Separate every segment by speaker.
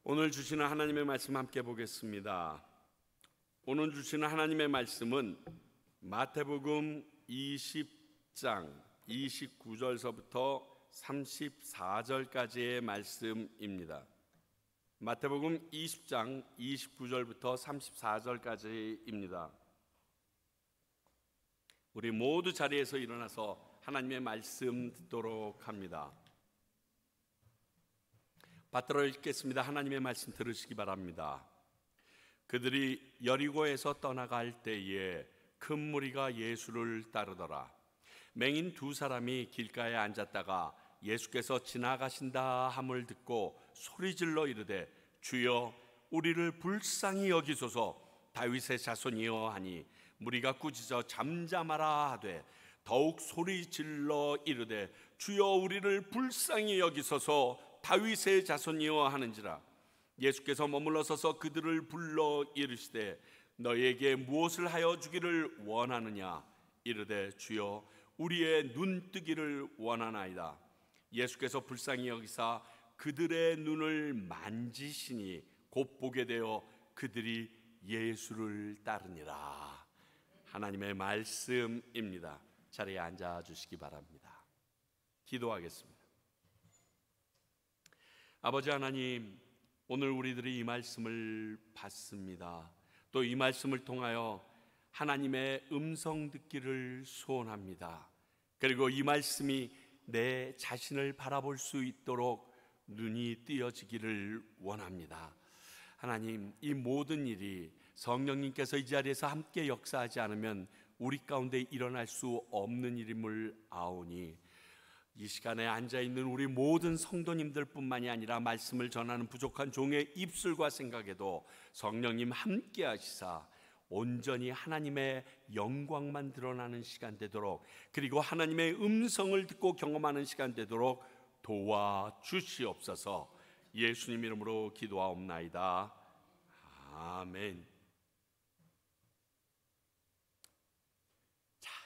Speaker 1: 오늘 주시는 하나님의 말씀 함께 보겠습니다. 오늘 주시는 하나님의 말씀은 마태복음 20장 29절서부터 34절까지의 말씀입니다. 마태복음 20장 29절부터 34절까지입니다. 우리 모두 자리에서 일어나서 하나님의 말씀 듣도록 합니다. 받들어 읽겠습니다. 하나님의 말씀 들으시기 바랍니다. 그들이 여리고에서 떠나갈 때에 큰 무리가 예수를 따르더라. 맹인 두 사람이 길가에 앉았다가 예수께서 지나가신다 함을 듣고 소리질러 이르되 주여 우리를 불쌍히 여기소서 다윗의 자손이여 하니 무리가 꾸짖어 잠잠하라 하되 더욱 소리질러 이르되 주여 우리를 불쌍히 여기소서 다윗의 자손이여 하는지라. 예수께서 머물러 서서 그들을 불러 이르시되 너희에게 무엇을 하여 주기를 원하느냐. 이르되 주여 우리의 눈뜨기를 원하나이다. 예수께서 불쌍히 여기사 그들의 눈을 만지시니 곧 보게 되어 그들이 예수를 따르니라. 하나님의 말씀입니다. 자리에 앉아 주시기 바랍니다. 기도하겠습니다. 아버지 하나님, 오늘 우리들이 이 말씀을 받습니다. 또 이 말씀을 통하여 하나님의 음성 듣기를 소원합니다. 그리고 이 말씀이 내 자신을 바라볼 수 있도록 눈이 띄어지기를 원합니다. 하나님, 이 모든 일이 성령님께서 이 자리에서 함께 역사하지 않으면 우리 가운데 일어날 수 없는 일임을 아오니 이 시간에 앉아있는 우리 모든 성도님들 뿐만이 아니라 말씀을 전하는 부족한 종의 입술과 생각에도 성령님 함께 하시사 온전히 하나님의 영광만 드러나는 시간 되도록, 그리고 하나님의 음성을 듣고 경험하는 시간 되도록 도와주시옵소서. 예수님 이름으로 기도하옵나이다. 아멘.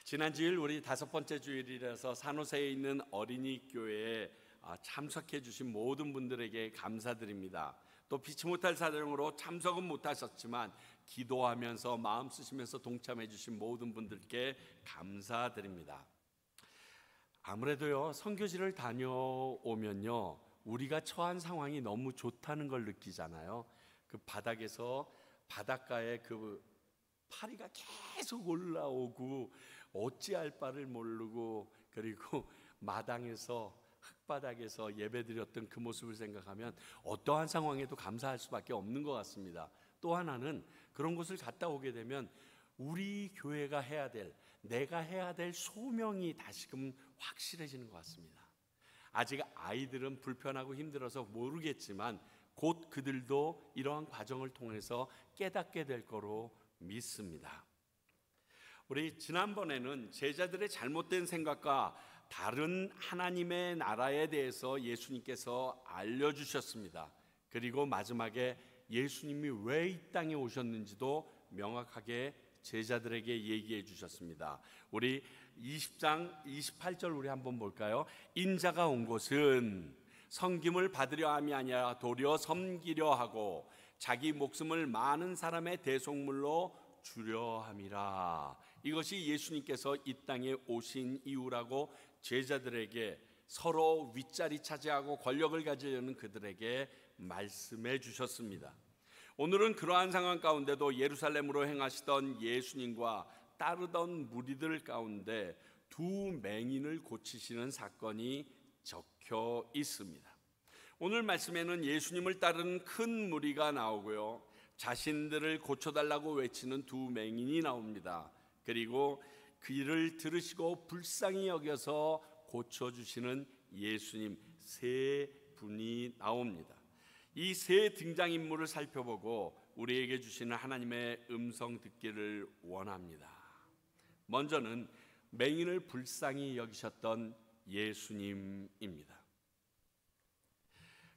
Speaker 1: 지난 주일 우리 5번째 주일이라서 산호세에 있는 어린이 교회에 참석해 주신 모든 분들에게 감사드립니다. 또 피치 못할 사정으로 참석은 못하셨지만 기도하면서 마음 쓰시면서 동참해 주신 모든 분들께 감사드립니다. 아무래도요, 선교지를 다녀오면요, 우리가 처한 상황이 너무 좋다는 걸 느끼잖아요. 그 바닷가에 그 파리가 계속 올라오고 어찌할 바를 모르고, 그리고 마당에서 흙바닥에서 예배드렸던 그 모습을 생각하면 어떠한 상황에도 감사할 수밖에 없는 것 같습니다. 또 하나는 그런 곳을 갔다 오게 되면 우리 교회가 해야 될, 내가 해야 될 소명이 다시금 확실해지는 것 같습니다. 아직 아이들은 불편하고 힘들어서 모르겠지만 곧 그들도 이러한 과정을 통해서 깨닫게 될 거로 믿습니다. 우리 지난번에는 제자들의 잘못된 생각과 다른 하나님의 나라에 대해서 예수님께서 알려주셨습니다. 그리고 마지막에 예수님이 왜 이 땅에 오셨는지도 명확하게 제자들에게 얘기해 주셨습니다. 우리 20장 28절 우리 한번 볼까요? 인자가 온 곳은 섬김을 받으려 함이 아니라 도리어 섬기려 하고 자기 목숨을 많은 사람의 대속물로 주려 함이라. 이것이 예수님께서 이 땅에 오신 이유라고 제자들에게, 서로 윗자리 차지하고 권력을 가지려는 그들에게 말씀해 주셨습니다. 오늘은 그러한 상황 가운데도 예루살렘으로 행하시던 예수님과 따르던 무리들 가운데 두 맹인을 고치시는 사건이 적혀 있습니다. 오늘 말씀에는 예수님을 따르는 큰 무리가 나오고요, 자신들을 고쳐달라고 외치는 두 맹인이 나옵니다. 그리고 그 일을 들으시고 불쌍히 여겨서 고쳐주시는 예수님 세 분이 나옵니다. 이 세 등장인물을 살펴보고 우리에게 주시는 하나님의 음성 듣기를 원합니다. 먼저는 맹인을 불쌍히 여기셨던 예수님입니다.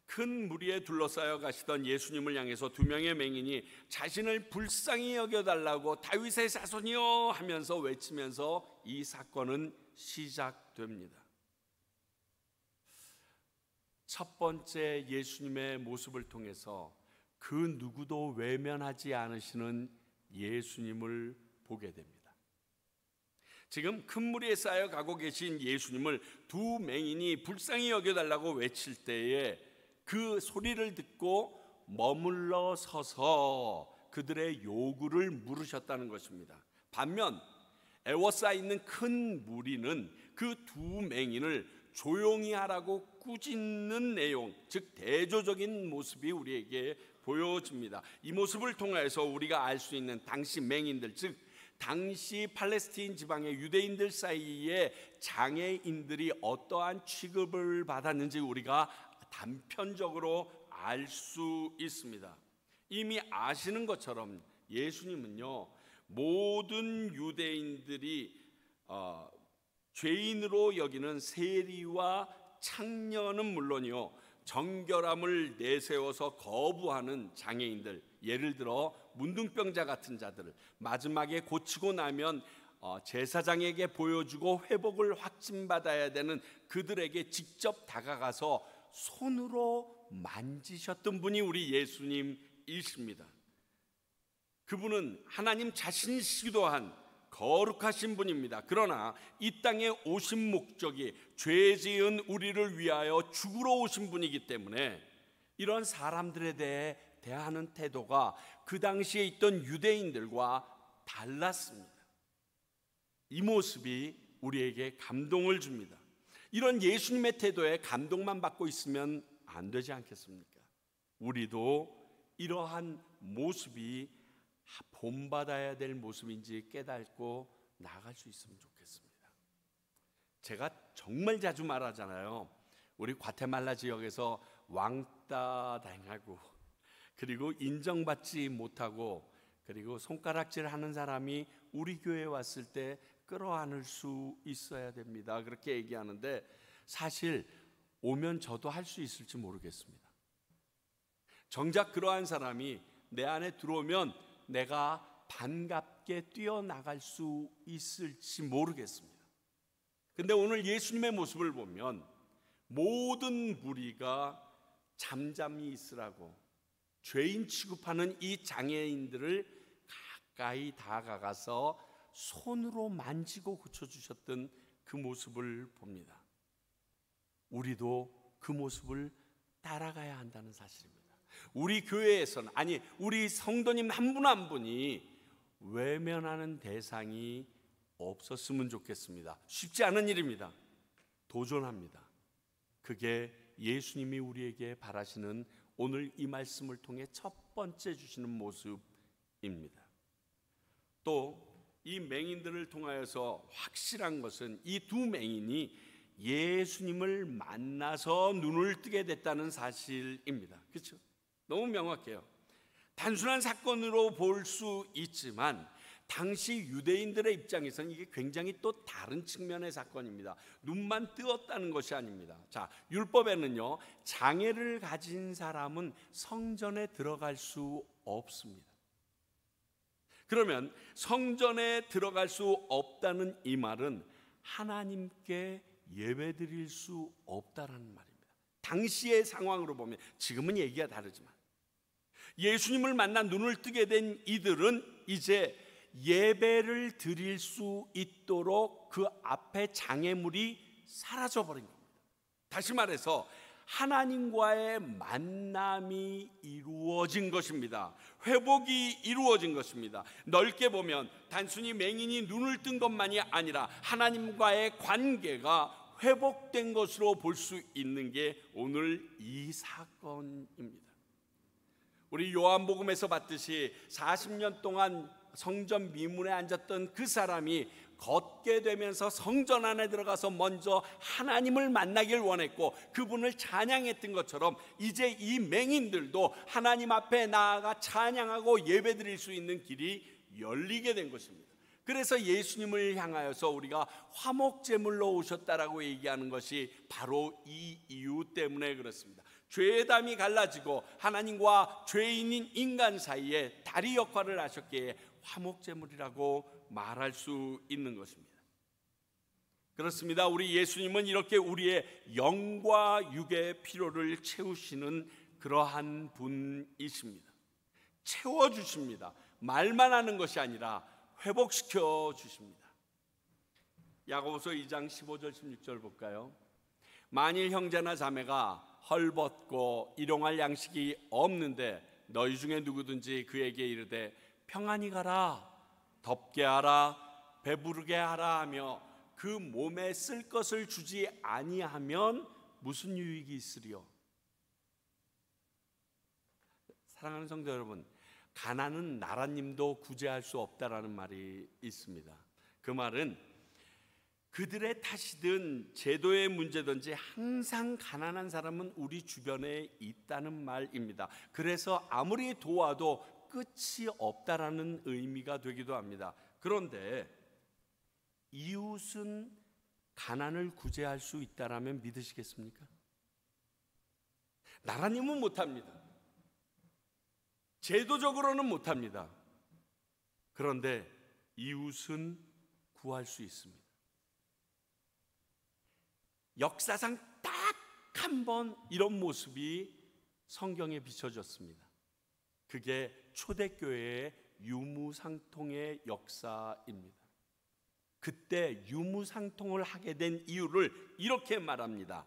Speaker 1: 큰 무리에 둘러싸여 가시던 예수님을 향해서 두 명의 맹인이 자신을 불쌍히 여겨달라고 다윗의 자손이여 하면서 외치면서 이 사건은 시작됩니다. 첫 번째 예수님의 모습을 통해서 그 누구도 외면하지 않으시는 예수님을 보게 됩니다. 지금 큰 무리에 쌓여 가고 계신 예수님을 두 맹인이 불쌍히 여겨달라고 외칠 때에 그 소리를 듣고 머물러 서서 그들의 요구를 물으셨다는 것입니다. 반면 애워싸여 있는 큰 무리는 그 두 맹인을 조용히 하라고 꾸짖는 내용, 즉 대조적인 모습이 우리에게 보여집니다. 이 모습을 통해서 우리가 알 수 있는 당시 맹인들, 즉 당시 팔레스타인 지방의 유대인들 사이에 장애인들이 어떠한 취급을 받았는지 우리가 단편적으로 알 수 있습니다. 이미 아시는 것처럼 예수님은요, 모든 유대인들이 죄인으로 여기는 세리와 창녀는 물론이요, 정결함을 내세워서 거부하는 장애인들, 예를 들어 문둥병자 같은 자들을 마지막에 고치고 나면 제사장에게 보여주고 회복을 확증받아야 되는 그들에게 직접 다가가서 손으로 만지셨던 분이 우리 예수님이십니다. 그분은 하나님 자신이시기도 한 거룩하신 분입니다. 그러나 이 땅에 오신 목적이 죄 지은 우리를 위하여 죽으러 오신 분이기 때문에 이런 사람들에 대해 대하는 태도가 그 당시에 있던 유대인들과 달랐습니다. 이 모습이 우리에게 감동을 줍니다. 이런 예수님의 태도에 감동만 받고 있으면 안 되지 않겠습니까? 우리도 이러한 모습이 본받아야 될 모습인지 깨닫고 나아갈 수 있으면 좋겠습니다. 제가 정말 자주 말하잖아요. 우리 과테말라 지역에서 왕따 당하고 그리고 인정받지 못하고 그리고 손가락질하는 사람이 우리 교회에 왔을 때 끌어안을 수 있어야 됩니다. 그렇게 얘기하는데 사실 오면 저도 할 수 있을지 모르겠습니다. 정작 그러한 사람이 내 안에 들어오면 내가 반갑게 뛰어나갈 수 있을지 모르겠습니다. 근데 오늘 예수님의 모습을 보면 모든 무리가 잠잠히 있으라고 죄인 취급하는 이 장애인들을 가까이 다가가서 손으로 만지고 고쳐주셨던 그 모습을 봅니다. 우리도 그 모습을 따라가야 한다는 사실입니다. 우리 교회에서는, 아니 우리 성도님 한 분 한 분이 외면하는 대상이 없었으면 좋겠습니다. 쉽지 않은 일입니다. 도전합니다. 그게 예수님이 우리에게 바라시는 오늘 이 말씀을 통해 첫 번째 주시는 모습입니다. 또 이 맹인들을 통하여서 확실한 것은 이 두 맹인이 예수님을 만나서 눈을 뜨게 됐다는 사실입니다. 그렇죠? 너무 명확해요. 단순한 사건으로 볼 수 있지만 당시 유대인들의 입장에서는 이게 굉장히 또 다른 측면의 사건입니다. 눈만 뜨었다는 것이 아닙니다. 자, 율법에는요, 장애를 가진 사람은 성전에 들어갈 수 없습니다. 그러면 성전에 들어갈 수 없다는 이 말은 하나님께 예배드릴 수 없다라는 말입니다. 당시의 상황으로 보면, 지금은 얘기가 다르지만 예수님을 만나 눈을 뜨게 된 이들은 이제 예배를 드릴 수 있도록 그 앞에 장애물이 사라져버린 겁니다. 다시 말해서 하나님과의 만남이 이루어진 것입니다. 회복이 이루어진 것입니다. 넓게 보면 단순히 맹인이 눈을 뜬 것만이 아니라 하나님과의 관계가 회복된 것으로 볼 수 있는 게 오늘 이 사건입니다. 우리 요한복음에서 봤듯이 40년 동안 성전 미문에 앉았던 그 사람이 걷게 되면서 성전 안에 들어가서 먼저 하나님을 만나길 원했고 그분을 찬양했던 것처럼 이제 이 맹인들도 하나님 앞에 나아가 찬양하고 예배드릴 수 있는 길이 열리게 된 것입니다. 그래서 예수님을 향하여서 우리가 화목제물로 오셨다라고 얘기하는 것이 바로 이 이유 때문에 그렇습니다. 죄의 담이 갈라지고 하나님과 죄인인 인간 사이에 다리 역할을 하셨기에 화목제물이라고 말할 수 있는 것입니다. 그렇습니다. 우리 예수님은 이렇게 우리의 영과 육의 필요를 채우시는 그러한 분이십니다. 채워주십니다. 말만 하는 것이 아니라 회복시켜 주십니다. 야고보서 2장 15절 16절 볼까요? 만일 형제나 자매가 헐벗고 일용할 양식이 없는데 너희 중에 누구든지 그에게 이르되 평안히 가라, 덥게 하라, 배부르게 하라 하며 그 몸에 쓸 것을 주지 아니하면 무슨 유익이 있으리요? 사랑하는 성도 여러분, 가난은 나라님도 구제할 수 없다라는 말이 있습니다. 그 말은 그들의 탓이든 제도의 문제든지 항상 가난한 사람은 우리 주변에 있다는 말입니다. 그래서 아무리 도와도 끝이 없다라는 의미가 되기도 합니다. 그런데 이웃은 가난을 구제할 수 있다라면 믿으시겠습니까? 나라님은 못합니다. 제도적으로는 못합니다. 그런데 이웃은 구할 수 있습니다. 역사상 딱 한 번 이런 모습이 성경에 비춰졌습니다. 그게 초대교회의 유무상통의 역사입니다. 그때 유무상통을 하게 된 이유를 이렇게 말합니다.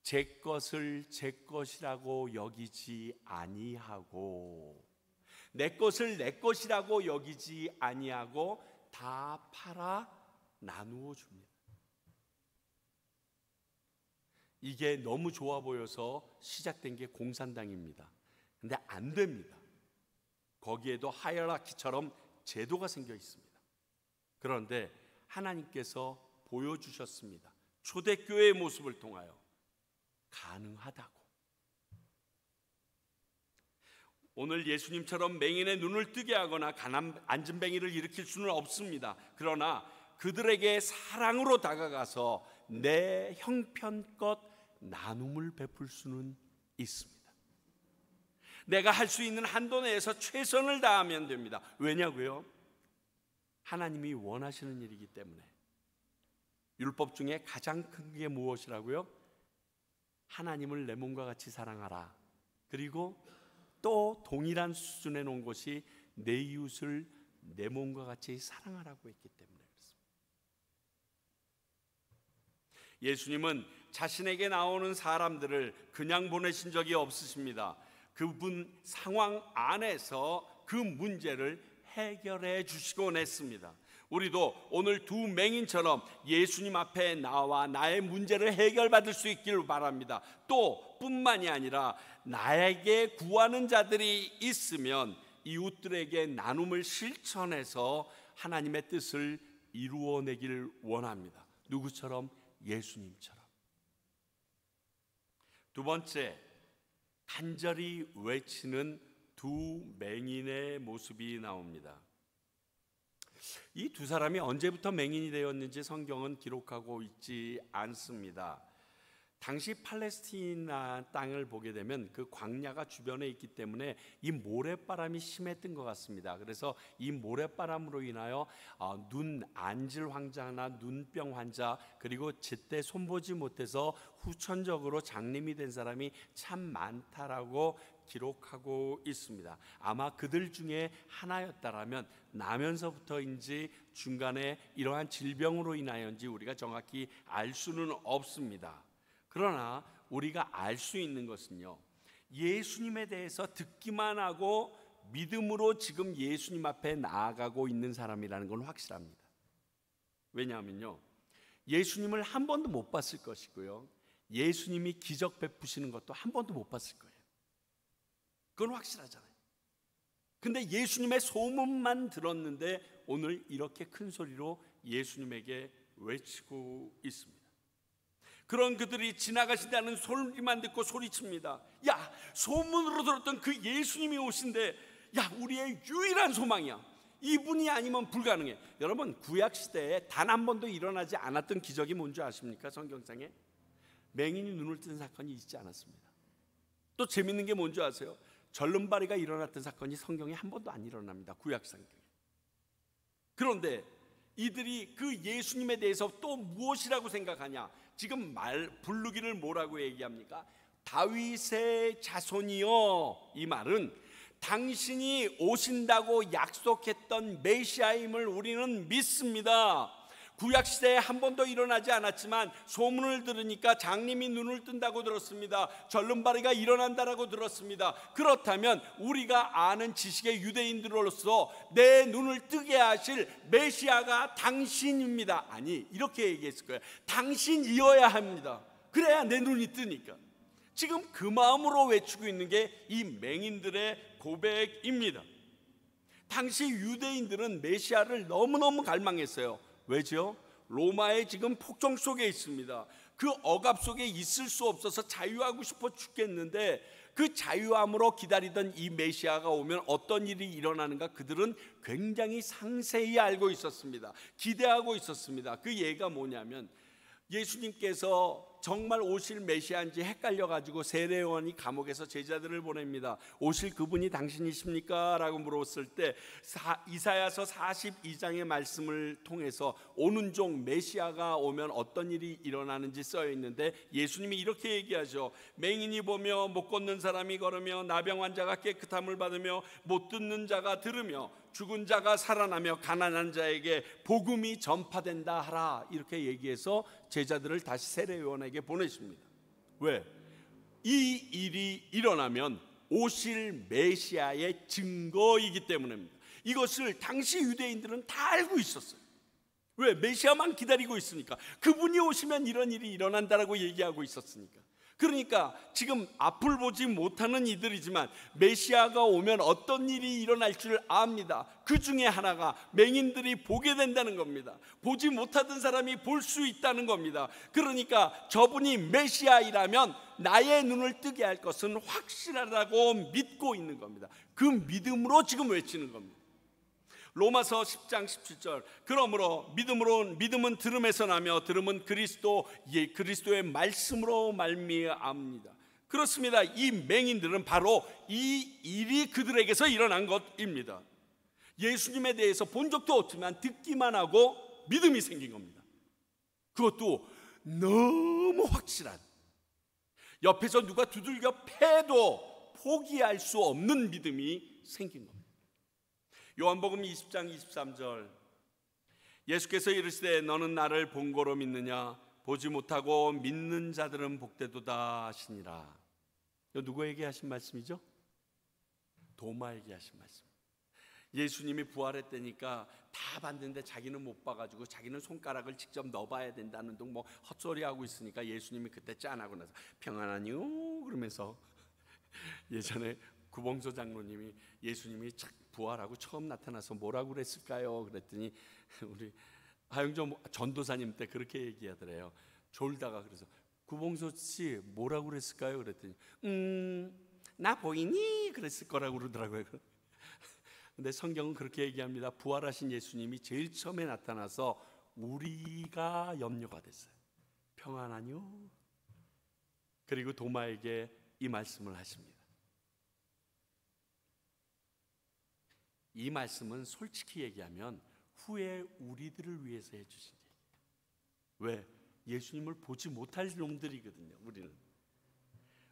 Speaker 1: 제 것을 제 것이라고 여기지 아니하고, 내 것을 내 것이라고 여기지 아니하고 다 팔아 나누어 줍니다. 이게 너무 좋아 보여서 시작된 게 공산당입니다. 근데 안 됩니다. 거기에도 하이라키처럼 제도가 생겨 있습니다. 그런데 하나님께서 보여주셨습니다. 초대교회의 모습을 통하여 가능하다고. 오늘 예수님처럼 맹인의 눈을 뜨게 하거나 안진뱅이를 일으킬 수는 없습니다. 그러나 그들에게 사랑으로 다가가서 내 형편껏 나눔을 베풀 수는 있습니다. 내가 할 수 있는 한도 내에서 최선을 다하면 됩니다. 왜냐고요? 하나님이 원하시는 일이기 때문에. 율법 중에 가장 큰 게 무엇이라고요? 하나님을 내 몸과 같이 사랑하라. 그리고 또 동일한 수준에 놓은 것이 내 이웃을 내 몸과 같이 사랑하라고 했기 때문에 그렇습니다. 예수님은 자신에게 나오는 사람들을 그냥 보내신 적이 없으십니다. 그분 상황 안에서 그 문제를 해결해 주시곤 했습니다. 우리도 오늘 두 맹인처럼 예수님 앞에 나와 나의 문제를 해결받을 수 있기를 바랍니다. 또 뿐만이 아니라 나에게 구하는 자들이 있으면 이웃들에게 나눔을 실천해서 하나님의 뜻을 이루어내기를 원합니다. 누구처럼? 예수님처럼. 두 번째, 간절히 외치는 두 맹인의 모습이 나옵니다. 이 두 사람이 언제부터 맹인이 되었는지 성경은 기록하고 있지 않습니다. 당시 팔레스티나 땅을 보게 되면 그 광야가 주변에 있기 때문에 이 모래바람이 심했던 것 같습니다. 그래서 이 모래바람으로 인하여 눈 안질 환자나 눈병 환자, 그리고 제때 손보지 못해서 후천적으로 장님이 된 사람이 참 많다라고 기록하고 있습니다. 아마 그들 중에 하나였다라면 나면서부터인지 중간에 이러한 질병으로 인하여인지 우리가 정확히 알 수는 없습니다. 그러나 우리가 알 수 있는 것은요, 예수님에 대해서 듣기만 하고 믿음으로 지금 예수님 앞에 나아가고 있는 사람이라는 건 확실합니다. 왜냐하면요, 예수님을 한 번도 못 봤을 것이고요, 예수님이 기적 베푸시는 것도 한 번도 못 봤을 거예요. 그건 확실하잖아요. 근데 예수님의 소문만 들었는데 오늘 이렇게 큰 소리로 예수님에게 외치고 있습니다. 그런 그들이 지나가신다는 소리만 듣고 소리칩니다. 야, 소문으로 들었던 그 예수님이 오신데, 야, 우리의 유일한 소망이야. 이분이 아니면 불가능해. 여러분, 구약시대에 단 한 번도 일어나지 않았던 기적이 뭔지 아십니까? 성경상에 맹인이 눈을 뜬 사건이 있지 않았습니다. 또 재밌는 게 뭔지 아세요? 절름발이가 일어났던 사건이 성경에 한 번도 안 일어납니다. 구약 성경에. 그런데 이들이 그 예수님에 대해서 또 무엇이라고 생각하냐? 지금 부르기를 뭐라고 얘기합니까? 다윗의 자손이여. 이 말은 당신이 오신다고 약속했던 메시아임을 우리는 믿습니다. 구약시대에 한 번도 일어나지 않았지만 소문을 들으니까 장님이 눈을 뜬다고 들었습니다. 절름발이가 일어난다라고 들었습니다. 그렇다면 우리가 아는 지식의 유대인들로서 내 눈을 뜨게 하실 메시아가 당신입니다. 아니, 이렇게 얘기했을 거예요. 당신이어야 합니다. 그래야 내 눈이 뜨니까. 지금 그 마음으로 외치고 있는 게 이 맹인들의 고백입니다. 당시 유대인들은 메시아를 너무너무 갈망했어요. 왜죠? 로마의 지금 폭정 속에 있습니다. 그 억압 속에 있을 수 없어서 자유하고 싶어 죽겠는데, 그 자유함으로 기다리던 이 메시아가 오면 어떤 일이 일어나는가 그들은 굉장히 상세히 알고 있었습니다. 기대하고 있었습니다. 그 예가 뭐냐면, 예수님께서 정말 오실 메시아인지 헷갈려가지고 세례요한이 감옥에서 제자들을 보냅니다. 오실 그분이 당신이십니까? 라고 물었을 때 이사야서 42장의 말씀을 통해서 오는 종 메시아가 오면 어떤 일이 일어나는지 써여 있는데, 예수님이 이렇게 얘기하죠. 맹인이 보며 못 걷는 사람이 걸으며 나병 환자가 깨끗함을 받으며 못 듣는 자가 들으며 죽은 자가 살아나며 가난한 자에게 복음이 전파된다 하라. 이렇게 얘기해서 제자들을 다시 세례요한에게 보내십니다. 왜? 이 일이 일어나면 오실 메시아의 증거이기 때문입니다. 이것을 당시 유대인들은 다 알고 있었어요. 왜? 메시아만 기다리고 있으니까. 그분이 오시면 이런 일이 일어난다라고 얘기하고 있었으니까. 그러니까 지금 앞을 보지 못하는 이들이지만 메시아가 오면 어떤 일이 일어날 줄 압니다. 그 중에 하나가 맹인들이 보게 된다는 겁니다. 보지 못하던 사람이 볼 수 있다는 겁니다. 그러니까 저분이 메시아이라면 나의 눈을 뜨게 할 것은 확실하다고 믿고 있는 겁니다. 그 믿음으로 지금 외치는 겁니다. 로마서 10장 17절, 그러므로 믿음은 들음에서 나며 들음은 그리스도의 말씀으로 말미암니다. 그렇습니다. 이 맹인들은 바로 이 일이 그들에게서 일어난 것입니다. 예수님에 대해서 본 적도 없지만 듣기만 하고 믿음이 생긴 겁니다. 그것도 너무 확실한, 옆에서 누가 두들겨 패도 포기할 수 없는 믿음이 생긴 겁니다. 요한복음 20장 23절, 예수께서 이르시되 너는 나를 본고로 믿느냐? 보지 못하고 믿는 자들은 복되도다 하시니라. 이거 누구에게 하신 말씀이죠? 도마에게 하신 말씀. 예수님이 부활했다니까 다 봤는데 자기는 못 봐가지고 자기는 손가락을 직접 넣어봐야 된다는 둥 뭐 헛소리하고 있으니까 예수님이 그때 짠하고 나서 평안하니요 그러면서, 예전에 구봉서 장로님이 예수님이 부활하고 처음 나타나서 뭐라고 그랬을까요? 그랬더니 우리 하영조 전도사님 때 그렇게 얘기하더래요. 졸다가 그래서 구봉서 씨 뭐라고 그랬을까요? 그랬더니 나 보이니? 그랬을 거라고 그러더라고요. 근데 성경은 그렇게 얘기합니다. 부활하신 예수님이 제일 처음에 나타나서 우리가 염려가 됐어요. 평안하뇨? 그리고 도마에게 이 말씀을 하십니다. 이 말씀은 솔직히 얘기하면 후에 우리들을 위해서 해주신 얘기예요. 왜? 예수님을 보지 못할 놈들이거든요.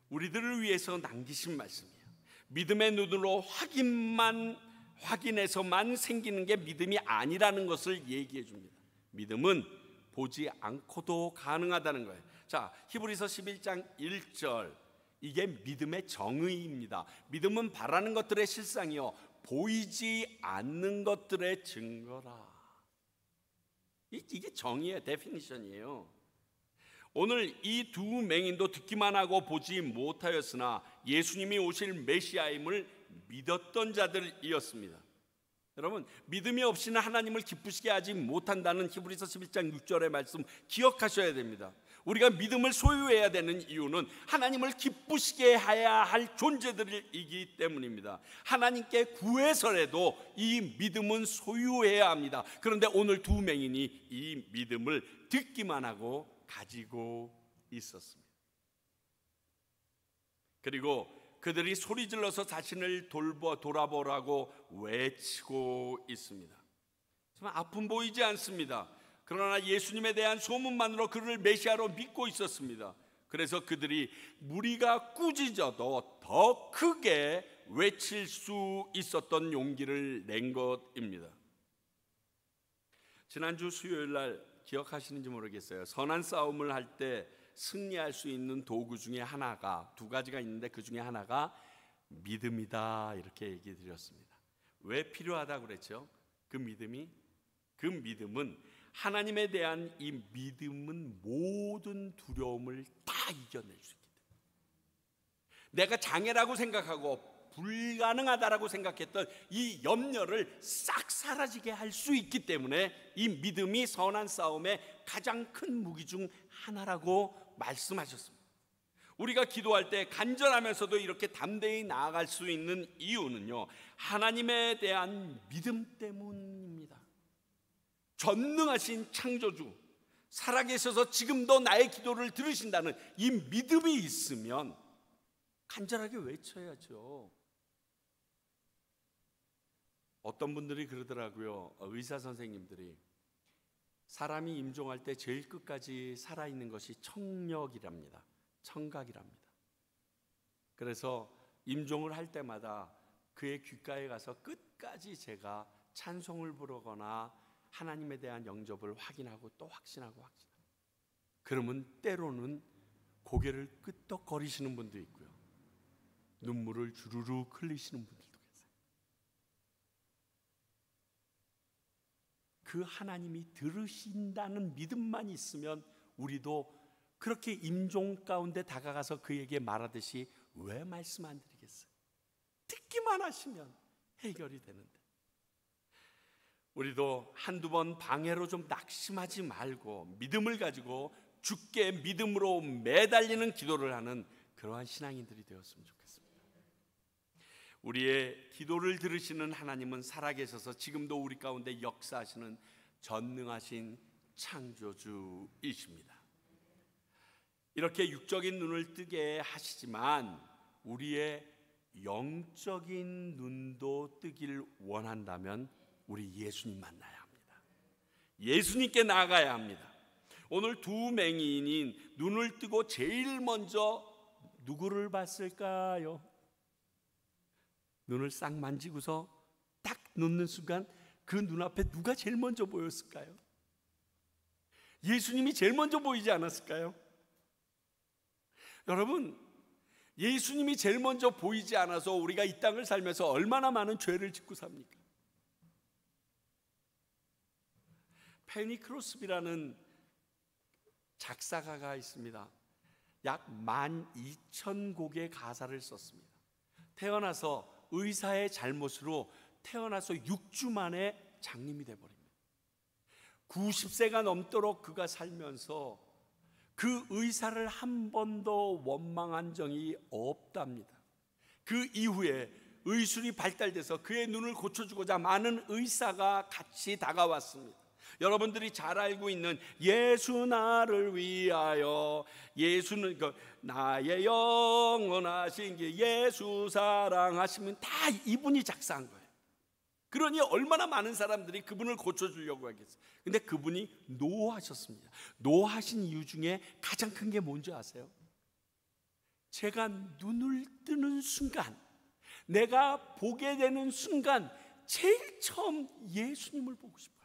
Speaker 1: 우리들을 위해서 남기신 말씀이에요. 믿음의 눈으로 확인해서만 생기는 게 믿음이 아니라는 것을 얘기해 줍니다. 믿음은 보지 않고도 가능하다는 거예요. 자, 히브리서 11장 1절, 이게 믿음의 정의입니다. 믿음은 바라는 것들의 실상이요 보이지 않는 것들의 증거라. 이게 정의의 데피니션이에요. 오늘 이 두 맹인도 듣기만 하고 보지 못하였으나 예수님이 오실 메시아임을 믿었던 자들이었습니다. 여러분, 믿음이 없이는 하나님을 기쁘시게 하지 못한다는 히브리서 11장 6절의 말씀 기억하셔야 됩니다. 우리가 믿음을 소유해야 되는 이유는 하나님을 기쁘시게 해야 할 존재들이기 때문입니다. 하나님께 구해서라도 이 믿음은 소유해야 합니다. 그런데 오늘 두 맹인이 이 믿음을 듣기만 하고 가지고 있었습니다. 그리고 그들이 소리질러서 자신을 돌아보라고 외치고 있습니다. 정말 아픔 보이지 않습니다. 그러나 예수님에 대한 소문만으로 그를 메시아로 믿고 있었습니다. 그래서 그들이 무리가 꾸짖어도 더 크게 외칠 수 있었던 용기를 낸 것입니다. 지난주 수요일 날 기억하시는지 모르겠어요. 선한 싸움을 할 때 승리할 수 있는 도구 중에 하나가, 두 가지가 있는데 그 중에 하나가 믿음이다, 이렇게 얘기 드렸습니다. 왜 필요하다고 그랬죠? 그 믿음은 하나님에 대한 이 믿음은 모든 두려움을 다 이겨낼 수 있기 때문에, 내가 장애라고 생각하고 불가능하다라고 생각했던 이 염려를 싹 사라지게 할 수 있기 때문에 이 믿음이 선한 싸움의 가장 큰 무기 중 하나라고 말씀하셨습니다. 우리가 기도할 때 간절하면서도 이렇게 담대히 나아갈 수 있는 이유는요, 하나님에 대한 믿음 때문입니다. 전능하신 창조주, 살아계셔서 지금도 나의 기도를 들으신다는 이 믿음이 있으면 간절하게 외쳐야죠. 어떤 분들이 그러더라고요. 의사 선생님들이 사람이 임종할 때 제일 끝까지 살아있는 것이 청력이랍니다. 청각이랍니다. 그래서 임종을 할 때마다 그의 귓가에 가서 끝까지 제가 찬송을 부르거나 하나님에 대한 영접을 확인하고 또 확신하고. 그러면 때로는 고개를 끄덕거리시는 분도 있고요, 눈물을 주르륵 흘리시는 분들도 계세요. 그 하나님이 들으신다는 믿음만 있으면 우리도 그렇게 임종 가운데 다가가서 그에게 말하듯이 왜 말씀 안 드리겠어요? 듣기만 하시면 해결이 되는데, 우리도 한두 번 방해로 좀 낙심하지 말고 믿음을 가지고 주께 믿음으로 매달리는 기도를 하는 그러한 신앙인들이 되었으면 좋겠습니다. 우리의 기도를 들으시는 하나님은 살아계셔서 지금도 우리 가운데 역사하시는 전능하신 창조주이십니다. 이렇게 육적인 눈을 뜨게 하시지만 우리의 영적인 눈도 뜨길 원한다면 우리 예수님 만나야 합니다. 예수님께 나아가야 합니다. 오늘 두 맹인인 눈을 뜨고 제일 먼저 누구를 봤을까요? 눈을 싹 만지고서 딱 놓는 순간 그 눈앞에 누가 제일 먼저 보였을까요? 예수님이 제일 먼저 보이지 않았을까요? 여러분, 예수님이 제일 먼저 보이지 않아서 우리가 이 땅을 살면서 얼마나 많은 죄를 짓고 삽니까? 페니 크로스비라는 작사가가 있습니다. 약 12,000곡의 가사를 썼습니다. 태어나서 의사의 잘못으로 태어나서 6주 만에 장님이 돼버립니다. 90세가 넘도록 그가 살면서 그 의사를 한 번도 원망한 적이 없답니다. 그 이후에 의술이 발달돼서 그의 눈을 고쳐주고자 많은 의사가 같이 다가왔습니다. 여러분들이 잘 알고 있는 예수 나를 위하여, 예수는 나의 영원하신 게 예수 사랑하시면 다 이분이 작사한 거예요. 그러니 얼마나 많은 사람들이 그분을 고쳐주려고 하겠어요. 근데 그분이 노하셨습니다. 노하신 이유 중에 가장 큰 게 뭔지 아세요? 제가 눈을 뜨는 순간, 내가 보게 되는 순간 제일 처음 예수님을 보고 싶어요.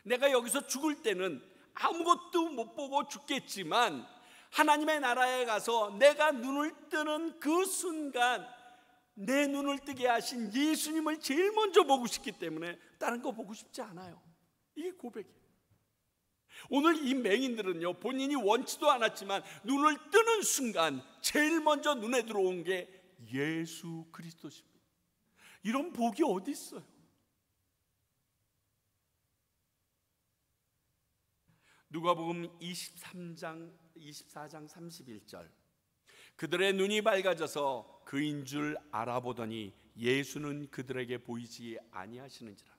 Speaker 1: 내가 여기서 죽을 때는 아무것도 못 보고 죽겠지만 하나님의 나라에 가서 내가 눈을 뜨는 그 순간 내 눈을 뜨게 하신 예수님을 제일 먼저 보고 싶기 때문에 다른 거 보고 싶지 않아요. 이게 고백이에요. 오늘 이 맹인들은요, 본인이 원치도 않았지만 눈을 뜨는 순간 제일 먼저 눈에 들어온 게 예수 그리스도십니다. 이런 복이 어디 있어요? 누가복음 24장 31절, 그들의 눈이 밝아져서 그인 줄 알아보더니 예수는 그들에게 보이지 아니하시는지라.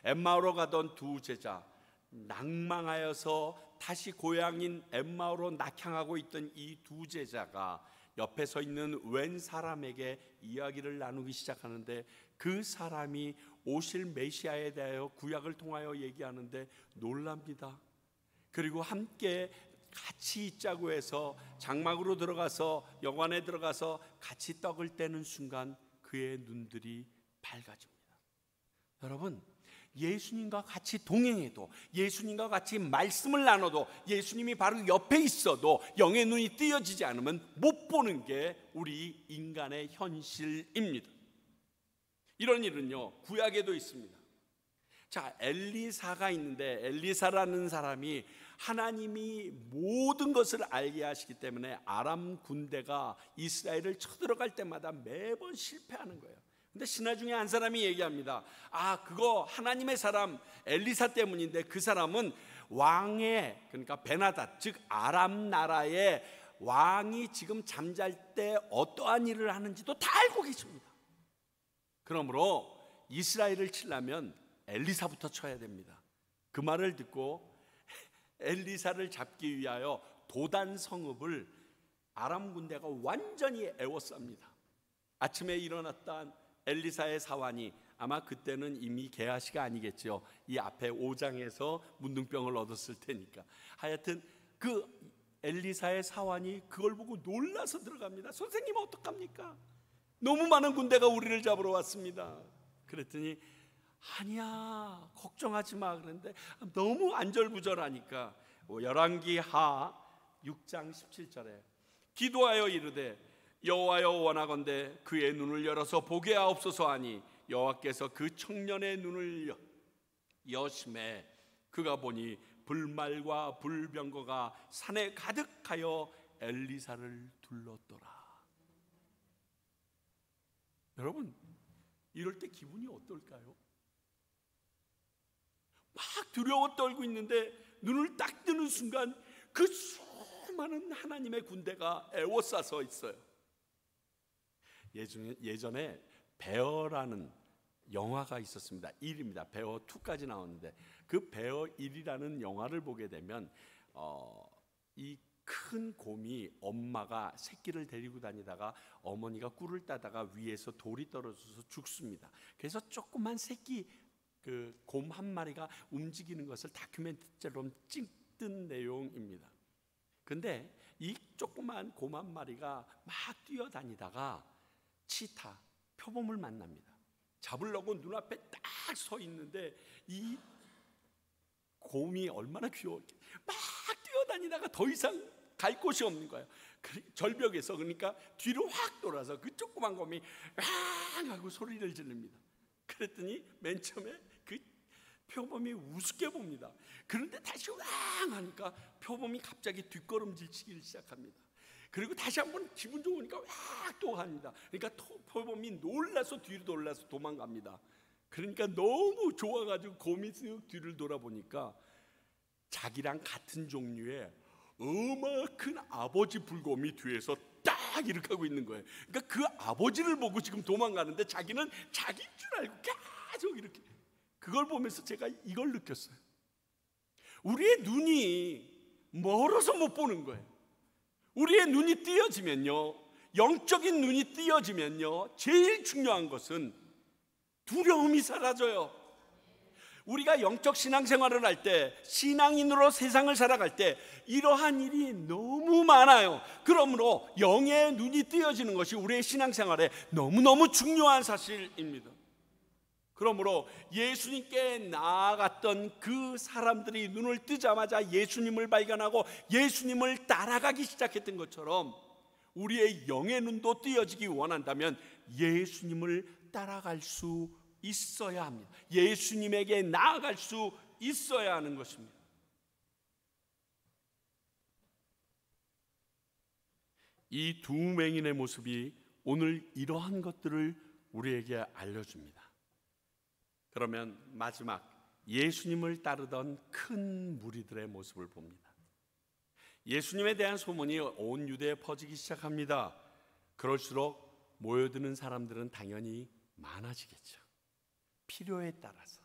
Speaker 1: 엠마오로 가던 두 제자, 낭망하여서 다시 고향인 엠마오로 낙향하고 있던 이 두 제자가 옆에 서 있는 웬 사람에게 이야기를 나누기 시작하는데, 그 사람이 오실 메시아에 대하여 구약을 통하여 얘기하는데 놀랍니다. 그리고 함께 같이 있자고 해서 장막으로 들어가서, 영안에 들어가서 같이 떡을 떼는 순간 그의 눈들이 밝아집니다. 여러분, 예수님과 같이 동행해도, 예수님과 같이 말씀을 나눠도, 예수님이 바로 옆에 있어도 영의 눈이 뜨여지지 않으면 못 보는 게 우리 인간의 현실입니다. 이런 일은요, 구약에도 있습니다. 자, 엘리사가 있는데, 엘리사라는 사람이 하나님이 모든 것을 알게 하시기 때문에 아람 군대가 이스라엘을 쳐들어갈 때마다 매번 실패하는 거예요. 근데 신하 중에 한 사람이 얘기합니다. 그거 하나님의 사람 엘리사 때문인데, 그 사람은 왕의, 그러니까 베나닷, 즉 아람 나라의 왕이 지금 잠잘 때 어떠한 일을 하는지도 다 알고 계십니다. 그러므로 이스라엘을 치려면 엘리사부터 쳐야 됩니다. 그 말을 듣고 엘리사를 잡기 위하여 도단 성읍을 아람 군대가 완전히 에워쌉니다. 아침에 일어났던 엘리사의 사환이, 아마 그때는 이미 게하시가 아니겠죠. 이 앞에 5장에서 문둥병을 얻었을 테니까. 하여튼 그 엘리사의 사환이 그걸 보고 놀라서 들어갑니다. 선생님 어떡합니까? 너무 많은 군대가 우리를 잡으러 왔습니다. 그랬더니 아니야, 걱정하지 마. 그런데 너무 안절부절하니까 열왕기하 6장 17절에 기도하여 이르되 여호와여 원하건대 그의 눈을 열어서 보게 하옵소서 하니 여호와께서 그 청년의 눈을 여심해 그가 보니 불말과 불병거가 산에 가득하여 엘리사를 둘렀더라. 여러분, 이럴 때 기분이 어떨까요? 막 두려워 떨고 있는데 눈을 딱 뜨는 순간 그 수많은 하나님의 군대가 에워싸서 있어요. 예전에 베어라는 영화가 있었습니다. 1입니다. 베어 2까지 나오는데, 그 베어 1이라는 영화를 보게 되면 이 큰 곰이 엄마가 새끼를 데리고 다니다가 어머니가 꿀을 따다가 위에서 돌이 떨어져서 죽습니다. 그래서 조그만 새끼 그 곰 한 마리가 움직이는 것을 다큐멘터리처럼 찍은 내용입니다. 근데 이 조그만 곰 한 마리가 막 뛰어다니다가 치타, 표범을 만납니다. 잡으려고 눈앞에 딱 서 있는데 이 곰이 얼마나 귀여울게, 막 뛰어다니다가 더 이상 갈 곳이 없는 거예요. 절벽에서. 그러니까 뒤로 확 돌아서 그 조그만 곰이 왕 하고 소리를 지릅니다. 그랬더니 맨 처음에 그 표범이 우습게 봅니다. 그런데 다시 왕 하니까 표범이 갑자기 뒷걸음질 치기 시작합니다. 그리고 다시 한번 기분 좋으니까 확 또 합니다. 그러니까 표범이 놀라서 뒤로 놀라서 도망갑니다. 그러니까 너무 좋아가지고 곰이 쓱 뒤를 돌아보니까 자기랑 같은 종류의 어마큰 아버지 불곰이 뒤에서 딱 이렇게 하고 있는 거예요. 그러니까 그 아버지를 보고 지금 도망가는데 자기는 자기인 줄 알고 계속 이렇게. 그걸 보면서 제가 이걸 느꼈어요. 우리의 눈이 멀어서 못 보는 거예요. 우리의 눈이 띄어지면요, 영적인 눈이 띄어지면요, 제일 중요한 것은 두려움이 사라져요. 우리가 영적 신앙생활을 할 때, 신앙인으로 세상을 살아갈 때 이러한 일이 너무 많아요. 그러므로 영의 눈이 띄어지는 것이 우리의 신앙생활에 너무너무 중요한 사실입니다. 그러므로 예수님께 나아갔던 그 사람들이 눈을 뜨자마자 예수님을 발견하고 예수님을 따라가기 시작했던 것처럼 우리의 영의 눈도 띄어지기 원한다면 예수님을 따라갈 수 있어야 합니다. 예수님에게 나아갈 수 있어야 하는 것입니다. 이 두 맹인의 모습이 오늘 이러한 것들을 우리에게 알려줍니다. 그러면 마지막, 예수님을 따르던 큰 무리들의 모습을 봅니다. 예수님에 대한 소문이 온 유대에 퍼지기 시작합니다. 그럴수록 모여드는 사람들은 당연히 많아지겠죠. 필요에 따라서,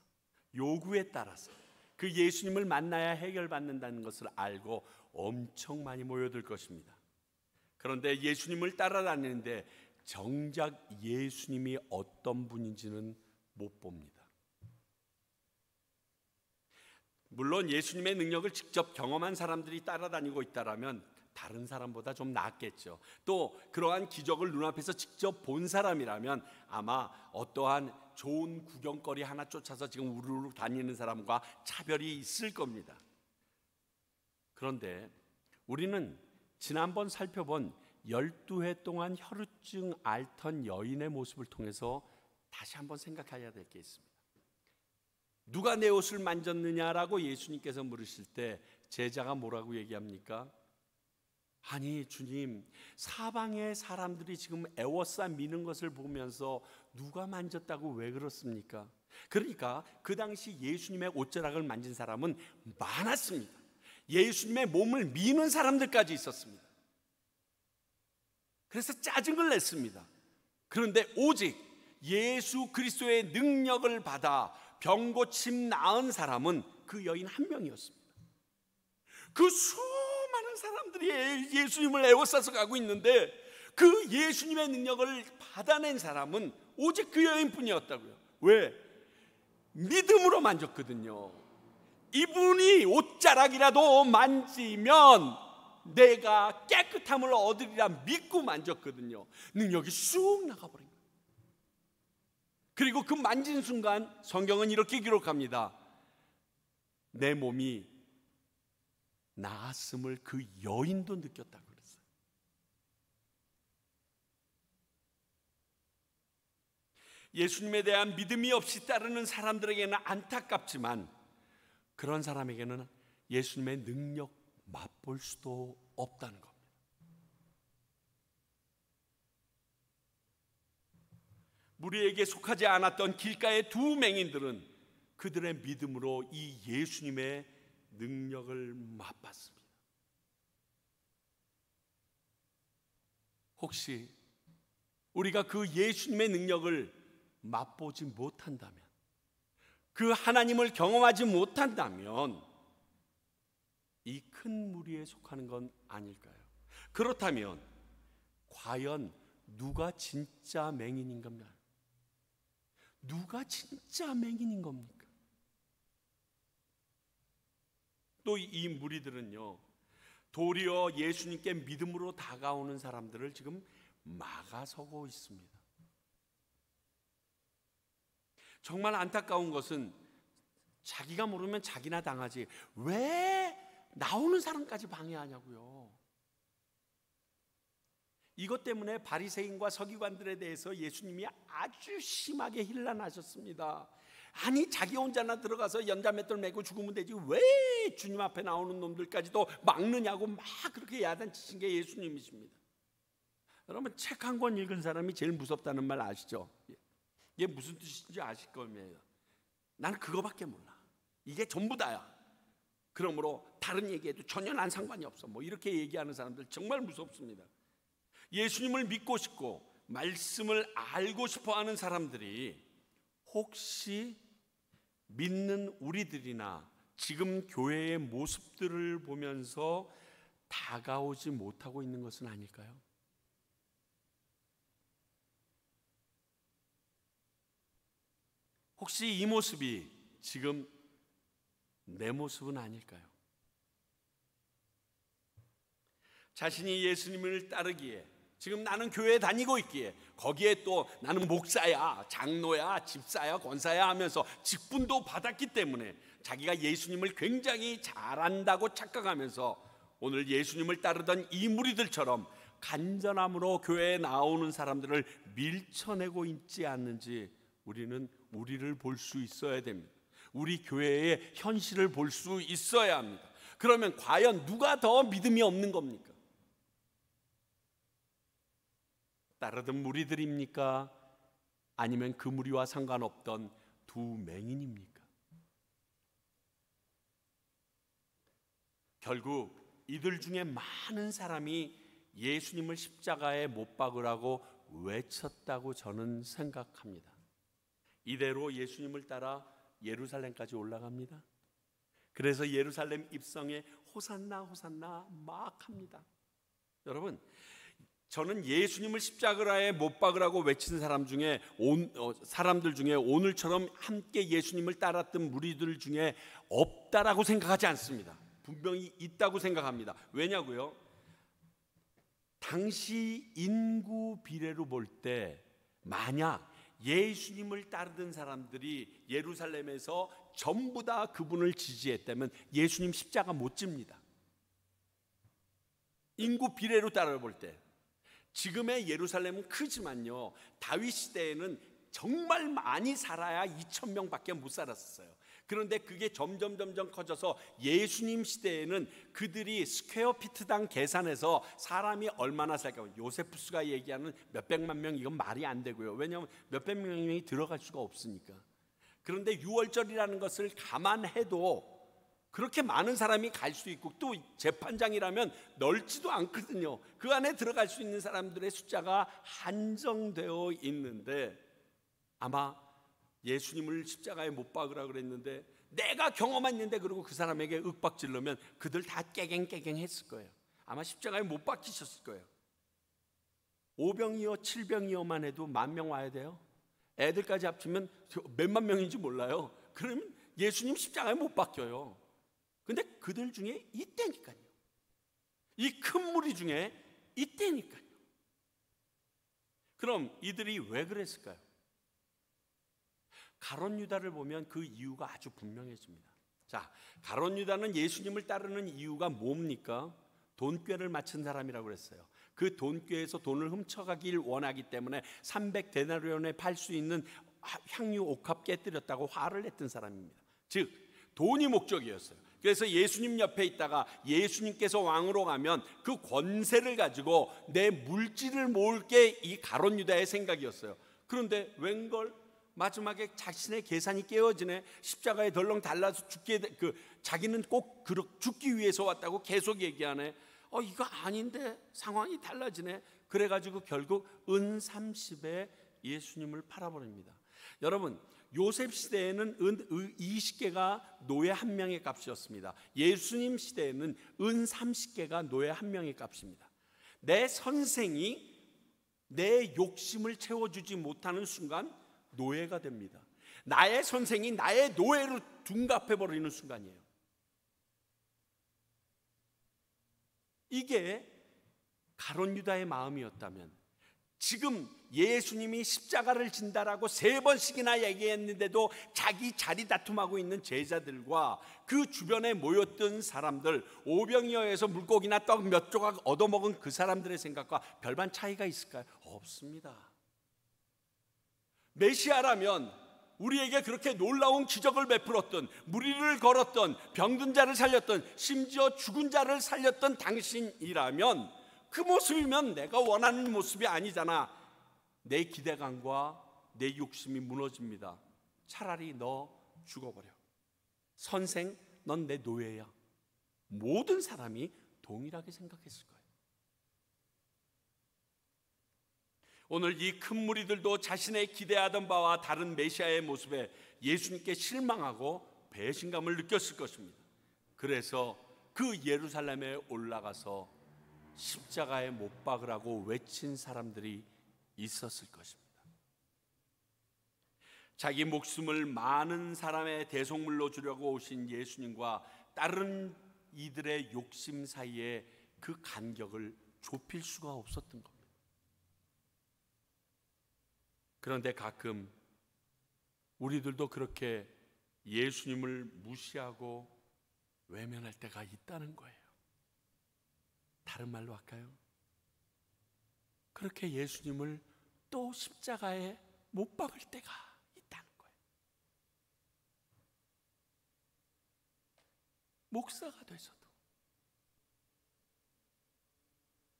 Speaker 1: 요구에 따라서 그 예수님을 만나야 해결받는다는 것을 알고 엄청 많이 모여들 것입니다. 그런데 예수님을 따라다니는데 정작 예수님이 어떤 분인지는 못 봅니다. 물론 예수님의 능력을 직접 경험한 사람들이 따라다니고 있다라면 다른 사람보다 좀 낫겠죠. 또 그러한 기적을 눈앞에서 직접 본 사람이라면 아마 어떠한 좋은 구경거리 하나 쫓아서 지금 우르르 다니는 사람과 차별이 있을 겁니다. 그런데 우리는 지난번 살펴본 12회 동안 혈루증 앓던 여인의 모습을 통해서 다시 한번 생각해야 될 게 있습니다. 누가 내 옷을 만졌느냐라고 예수님께서 물으실 때 제자가 뭐라고 얘기합니까? 아니 주님, 사방의 사람들이 지금 애워싸 미는 것을 보면서 누가 만졌다고 왜 그렇습니까? 그러니까 그 당시 예수님의 옷자락을 만진 사람은 많았습니다. 예수님의 몸을 미는 사람들까지 있었습니다. 그래서 짜증을 냈습니다. 그런데 오직 예수 그리스도의 능력을 받아 병고침 나은 사람은 그 여인 한 명이었습니다. 그 수많은 사람들이 예수님을 애워싸서 가고 있는데 그 예수님의 능력을 받아낸 사람은 오직 그 여인뿐이었다고요. 왜? 믿음으로 만졌거든요. 이분이 옷자락이라도 만지면 내가 깨끗함을 얻으리라 믿고 만졌거든요. 능력이 쑥 나가버린 거예요. 그리고 그 만진 순간 성경은 이렇게 기록합니다. 내 몸이 나았음을 그 여인도 느꼈다고 그랬어요. 예수님에 대한 믿음이 없이 따르는 사람들에게는 안타깝지만 그런 사람에게는 예수님의 능력 맛볼 수도 없다는 겁니다. 무리에게 속하지 않았던 길가의 두 맹인들은 그들의 믿음으로 이 예수님의 능력을 맛봤습니다. 혹시 우리가 그 예수님의 능력을 맛보지 못한다면, 그 하나님을 경험하지 못한다면 이 큰 무리에 속하는 건 아닐까요? 그렇다면 과연 누가 진짜 맹인인 겁니까? 누가 진짜 맹인인 겁니까? 또 이 무리들은요, 도리어 예수님께 믿음으로 다가오는 사람들을 지금 막아서고 있습니다. 정말 안타까운 것은 자기가 모르면 자기나 당하지 왜 나오는 사람까지 방해하냐고요. 이것 때문에 바리새인과 서기관들에 대해서 예수님이 아주 심하게 hir난하셨습니다. 아니 자기 혼자나 들어가서 연자맷돌 메고 죽으면 되지 왜 주님 앞에 나오는 놈들까지도 막느냐고 막 그렇게 야단치신 게 예수님이십니다. 여러분 책 한 권 읽은 사람이 제일 무섭다는 말 아시죠? 이게 무슨 뜻인지 아실 겁니다. 나는 그거밖에 몰라. 이게 전부 다야. 그러므로 다른 얘기해도 전혀 난 상관이 없어. 뭐 이렇게 얘기하는 사람들 정말 무섭습니다. 예수님을 믿고 싶고 말씀을 알고 싶어하는 사람들이 혹시 믿는 우리들이나 지금 교회의 모습들을 보면서 다가오지 못하고 있는 것은 아닐까요? 혹시 이 모습이 지금 내 모습은 아닐까요? 자신이 예수님을 따르기에, 지금 나는 교회에 다니고 있기에, 거기에 또 나는 목사야, 장로야, 집사야, 권사야 하면서 직분도 받았기 때문에 자기가 예수님을 굉장히 잘한다고 착각하면서 오늘 예수님을 따르던 이 무리들처럼 간절함으로 교회에 나오는 사람들을 밀쳐내고 있지 않는지 우리는 우리를 볼 수 있어야 됩니다. 우리 교회의 현실을 볼 수 있어야 합니다. 그러면 과연 누가 더 믿음이 없는 겁니까? 따르던 무리들입니까? 아니면 그 무리와 상관없던 두 맹인입니까? 결국 이들 중에 많은 사람이 예수님을 십자가에 못 박으라고 외쳤다고 저는 생각합니다. 이대로 예수님을 따라 예루살렘까지 올라갑니다. 그래서 예루살렘 입성에 호산나 호산나 막 합니다. 여러분, 저는 예수님을 십자가에 못 박으라고 외친 사람들 중에 오늘처럼 함께 예수님을 따랐던 무리들 중에 없다라고 생각하지 않습니다. 분명히 있다고 생각합니다. 왜냐고요? 당시 인구 비례로 볼 때 만약 예수님을 따르던 사람들이 예루살렘에서 전부 다 그분을 지지했다면 예수님 십자가 못 집니다. 인구 비례로 따라볼 때. 지금의 예루살렘은 크지만요, 다윗 시대에는 정말 많이 살아야 2,000명밖에 못 살았어요. 그런데 그게 점점 커져서 예수님 시대에는 그들이 스퀘어 피트당 계산해서 사람이 얼마나 살까, 요세푸스가 얘기하는 몇백만 명, 이건 말이 안 되고요. 왜냐하면 몇백만 명이 들어갈 수가 없으니까. 그런데 유월절이라는 것을 감안해도 그렇게 많은 사람이 갈 수 있고, 또 재판장이라면 넓지도 않거든요. 그 안에 들어갈 수 있는 사람들의 숫자가 한정되어 있는데, 아마 예수님을 십자가에 못 박으라 그랬는데 내가 경험한 일인데 그러고 그 사람에게 윽박질르면 그들 다 깨갱 했을 거예요. 아마 십자가에 못 박히셨을 거예요. 5병이요 7병이요만 해도 10,000명 와야 돼요. 애들까지 합치면 몇만 명인지 몰라요. 그러면 예수님 십자가에 못 박혀요. 근데 그들 중에 있다니까요. 이 큰 무리 중에 있다니까요. 그럼 이들이 왜 그랬을까요? 가룟 유다를 보면 그 이유가 아주 분명해집니다. 자, 가룟 유다는 예수님을 따르는 이유가 뭡니까? 돈꾀를 맞춘 사람이라고 그랬어요. 그 돈꾀에서 돈을 훔쳐가길 원하기 때문에 300데나리온에 팔 수 있는 향유 옥합 깨뜨렸다고 화를 냈던 사람입니다. 즉 돈이 목적이었어요. 그래서 예수님 옆에 있다가 예수님께서 왕으로 가면 그 권세를 가지고 내 물질을 모을 게 이 가룟 유다의 생각이었어요. 그런데 웬걸 마지막에 자신의 계산이 깨어지네. 십자가에 덜렁 달라서 자기는 꼭 죽기 위해서 왔다고 계속 얘기하네. 이거 아닌데 상황이 달라지네. 그래가지고 결국 은 30에 예수님을 팔아버립니다. 여러분, 요셉 시대에는 은 20개가 노예 1명의 값이었습니다. 예수님 시대에는 은 30개가 노예 1명의 값입니다. 내 선생이 내 욕심을 채워주지 못하는 순간 노예가 됩니다. 나의 선생이 나의 노예로 둔갑해버리는 순간이에요. 이게 가룟 유다의 마음이었다면, 지금 예수님이 십자가를 진다라고 3번씩이나 얘기했는데도 자기 자리 다툼하고 있는 제자들과 그 주변에 모였던 사람들, 오병이어에서 물고기나 떡 몇 조각 얻어먹은 그 사람들의 생각과 별반 차이가 있을까요? 없습니다. 메시아라면 우리에게 그렇게 놀라운 기적을 베풀었던, 무리를 걸었던, 병든 자를 살렸던, 심지어 죽은 자를 살렸던 당신이라면 그 모습이면 내가 원하는 모습이 아니잖아. 내 기대감과 내 욕심이 무너집니다. 차라리 너 죽어버려. 선생, 넌 내 노예야. 모든 사람이 동일하게 생각했을 거예요. 오늘 이 큰 무리들도 자신의 기대하던 바와 다른 메시아의 모습에 예수님께 실망하고 배신감을 느꼈을 것입니다. 그래서 그 예루살렘에 올라가서 십자가에 못 박으라고 외친 사람들이 있었을 것입니다. 자기 목숨을 많은 사람의 대속물로 주려고 오신 예수님과 다른 이들의 욕심 사이에 그 간격을 좁힐 수가 없었던 겁니다. 그런데 가끔 우리들도 그렇게 예수님을 무시하고 외면할 때가 있다는 거예요. 다른 말로 할까요? 그렇게 예수님을 또 십자가에 못 박을 때가 있다는 거예요. 목사가 돼서도.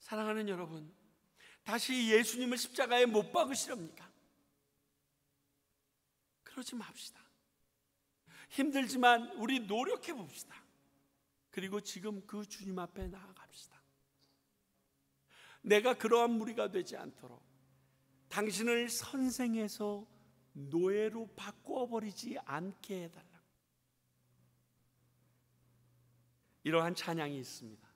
Speaker 1: 사랑하는 여러분, 다시 예수님을 십자가에 못 박으시렵니까? 그러지 맙시다. 힘들지만 우리 노력해 봅시다. 그리고 지금 그 주님 앞에 나아갑시다. 내가 그러한 무리가 되지 않도록 당신을 선생에서 노예로 바꾸어버리지 않게 해달라고. 이러한 찬양이 있습니다.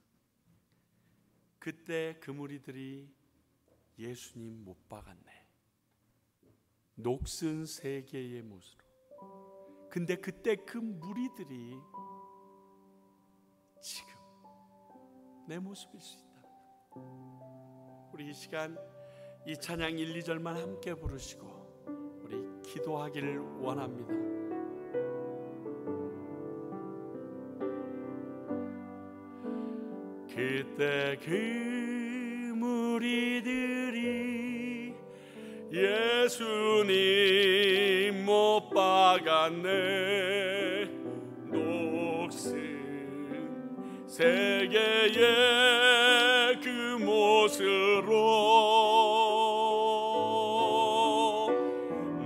Speaker 1: 그때 그 무리들이 예수님 못 박았네. 녹슨 세계의 못으로. 근데 그때 그 무리들이 지금 내 모습일 수 있다. 우리 이 시간 이 찬양 1, 2절만 함께 부르시고 우리 기도하기를 원합니다. 그때 그 무리들이 예수님 못 박았네. 녹슨 세계의 그 못으로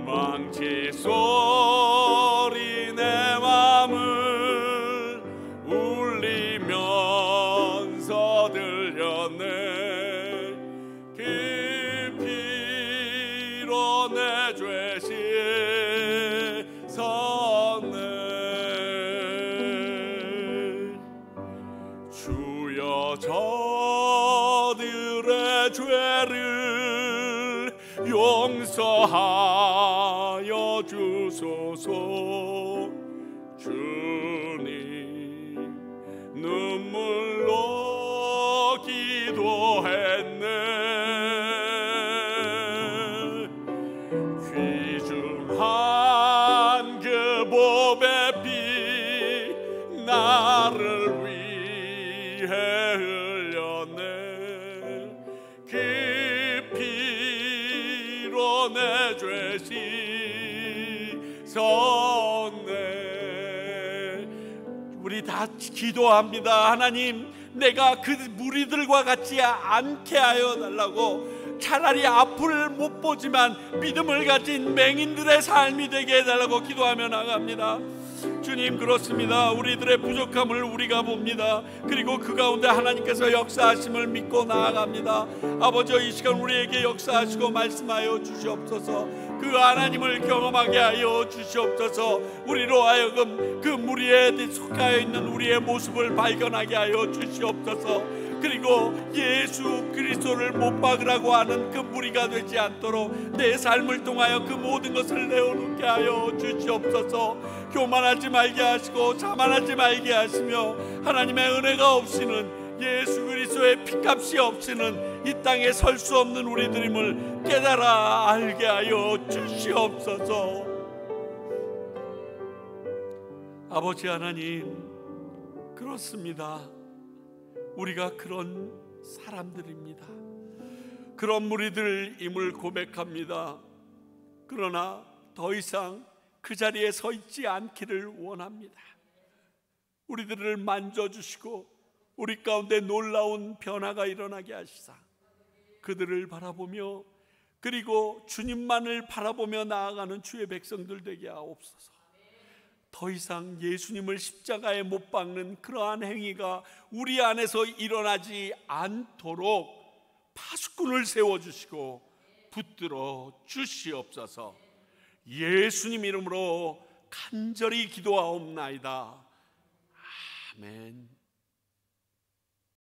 Speaker 1: 망치 소리 내 맘을 울리면서 들렸네. 그 피로 내 죄 씻었네. 주여 저들의 죄를 용서하여 주소서. 주님 눈물로 기도했네. 귀중한 그 보배 피 나를 위해 흘렸네. 그 피로 내 죄 씻었네. 우리 다 기도합니다. 하나님, 내가 그 무리들과 같지 않게 하여 달라고. 차라리 앞을 못 보지만 믿음을 가진 맹인들의 삶이 되게 해달라고 기도하며 나갑니다. 주님, 그렇습니다. 우리들의 부족함을 우리가 봅니다. 그리고 그 가운데 하나님께서 역사하심을 믿고 나아갑니다. 아버지, 이 시간 우리에게 역사하시고 말씀하여 주시옵소서. 그 하나님을 경험하게 하여 주시옵소서. 우리로 하여금 그 무리에 속하여 있는 우리의 모습을 발견하게 하여 주시옵소서. 그리고 예수 그리스도를 못 박으라고 하는 그 무리가 되지 않도록 내 삶을 통하여 그 모든 것을 내어놓게 하여 주시옵소서. 교만하지 말게 하시고 자만하지 말게 하시며 하나님의 은혜가 없이는, 예수 그리스도의 피값이 없이는 이 땅에 설 수 없는 우리들임을 깨달아 알게 하여 주시옵소서. 아버지 하나님, 그렇습니다. 우리가 그런 사람들입니다. 그런 무리들임을 고백합니다. 그러나 더 이상 그 자리에 서 있지 않기를 원합니다. 우리들을 만져주시고 우리 가운데 놀라운 변화가 일어나게 하시사 그들을 바라보며, 그리고 주님만을 바라보며 나아가는 주의 백성들 되게 하옵소서. 더 이상 예수님을 십자가에 못 박는 그러한 행위가 우리 안에서 일어나지 않도록 파수꾼을 세워주시고 붙들어 주시옵소서. 예수님 이름으로 간절히 기도하옵나이다. 아멘.